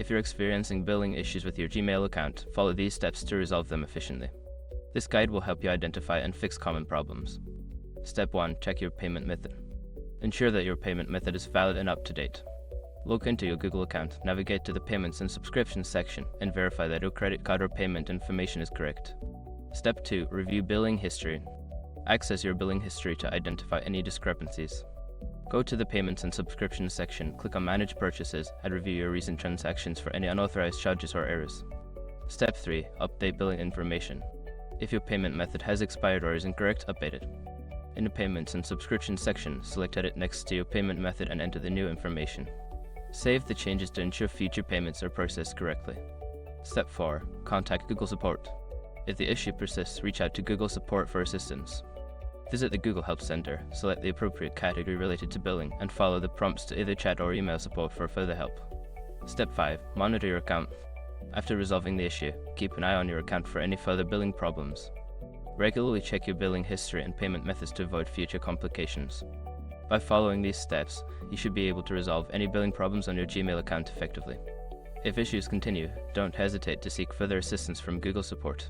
If you're experiencing billing issues with your Gmail account, follow these steps to resolve them efficiently. This guide will help you identify and fix common problems. Step 1. Check your payment method. Ensure that your payment method is valid and up to date. Log into your Google account, navigate to the Payments and Subscriptions section, and verify that your credit card or payment information is correct. Step 2. Review billing history. Access your billing history to identify any discrepancies. Go to the Payments and Subscriptions section, click on Manage Purchases, and review your recent transactions for any unauthorized charges or errors. Step 3. Update billing information. If your payment method has expired or is incorrect, update it. In the Payments and Subscriptions section, select Edit next to your payment method and enter the new information. Save the changes to ensure future payments are processed correctly. Step 4. Contact Google Support. If the issue persists, reach out to Google Support for assistance. Visit the Google Help Center, select the appropriate category related to billing, and follow the prompts to either chat or email support for further help. Step 5. Monitor your account. After resolving the issue, keep an eye on your account for any further billing problems. Regularly check your billing history and payment methods to avoid future complications. By following these steps, you should be able to resolve any billing problems on your Gmail account effectively. If issues continue, don't hesitate to seek further assistance from Google Support.